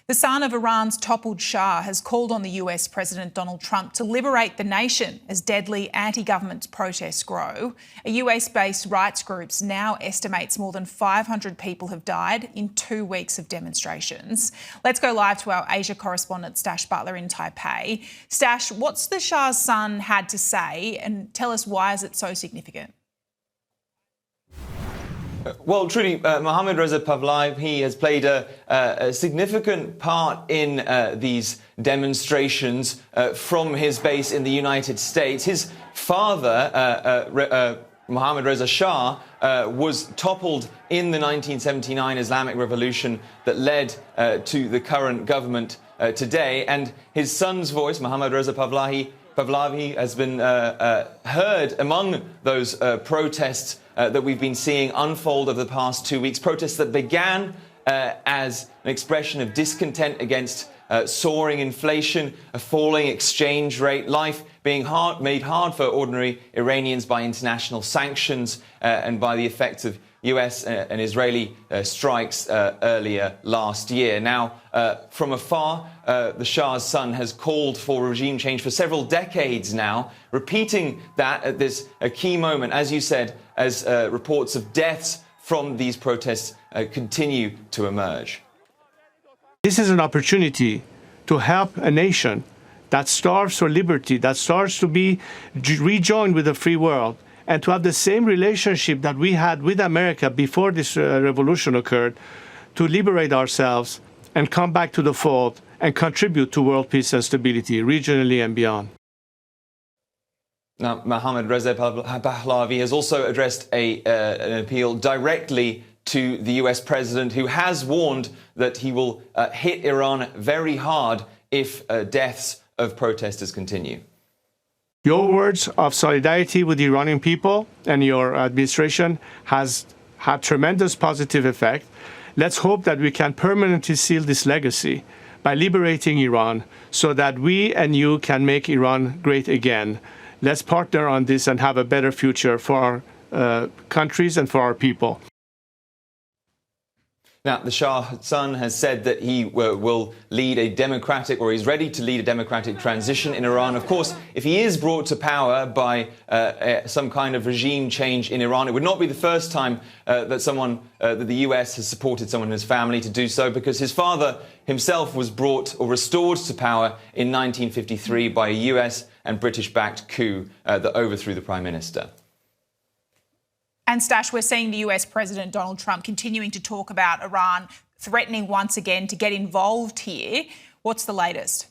The son of Iran's toppled Shah has called on the US President Donald Trump to liberate the nation as deadly anti-government protests grow. A US-based rights group now estimates more than 500 people have died in 2 weeks of demonstrations. Let's go live to our Asia correspondent Stash Butler in Taipei. Stash, what's the Shah's son had to say, and tell us why is it so significant? Well, truly, Mohammad Reza Pahlavi has played a significant part in these demonstrations from his base in the United States. His father, Mohammad Reza Shah, was toppled in the 1979 Islamic Revolution that led to the current government today. And his son's voice, Mohammad Reza Pahlavi, has been heard among those protests that we've been seeing unfold over the past 2 weeks. Protests that began as an expression of discontent against soaring inflation, a falling exchange rate, life being made hard for ordinary Iranians by international sanctions and by the effects of US and Israeli strikes earlier last year. Now, from afar, the Shah's son has called for regime change for several decades now, repeating that at this key moment, as you said, as reports of deaths from these protests continue to emerge. This is an opportunity to help a nation that starves for liberty, that starts to be rejoined with the free world, and to have the same relationship that we had with America before this revolution occurred, to liberate ourselves and come back to the fold and contribute to world peace and stability, regionally and beyond. Now, Mohammad Reza Pahlavi has also addressed an appeal directly to the US president, who has warned that he will hit Iran very hard if deaths of protesters continue. Your words of solidarity with the Iranian people and your administration has had tremendous positive effect. Let's hope that we can permanently seal this legacy by liberating Iran so that we and you can make Iran great again. Let's partner on this and have a better future for our countries and for our people. Now, the Shah's son has said that he will lead a democratic, or he's ready to lead a democratic transition in Iran. Of course, if he is brought to power by some kind of regime change in Iran, it would not be the first time that the US has supported someone in his family to do so, because his father himself was brought or restored to power in 1953 by a US and British-backed coup that overthrew the Prime Minister. And Stash, we're seeing the US President Donald Trump continuing to talk about Iran, threatening once again to get involved here. What's the latest?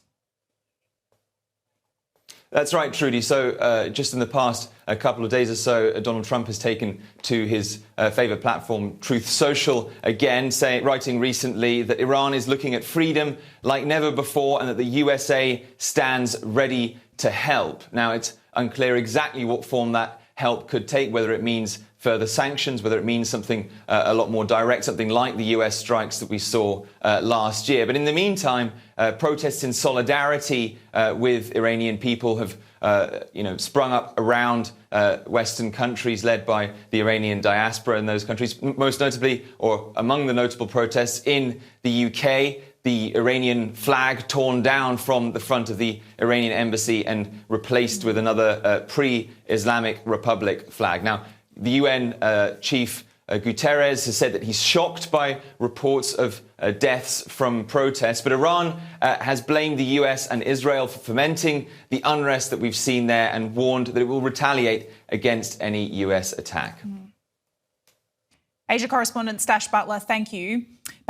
That's right, Trudy. So just in the past a couple of days or so, Donald Trump has taken to his favourite platform, Truth Social, again, writing recently that Iran is looking at freedom like never before and that the USA stands ready to help. Now, it's unclear exactly what form that help could take, whether it means further sanctions, whether it means something a lot more direct, something like the US strikes that we saw last year. But in the meantime, protests in solidarity with Iranian people have sprung up around Western countries led by the Iranian diaspora in those countries, most notably, or among the notable protests in the UK, the Iranian flag torn down from the front of the Iranian embassy and replaced with another pre-Islamic Republic flag. Now, the UN chief Guterres has said that he's shocked by reports of deaths from protests, but Iran has blamed the US and Israel for fomenting the unrest that we've seen there and warned that it will retaliate against any US attack. Asia correspondent Stash Butler, thank you.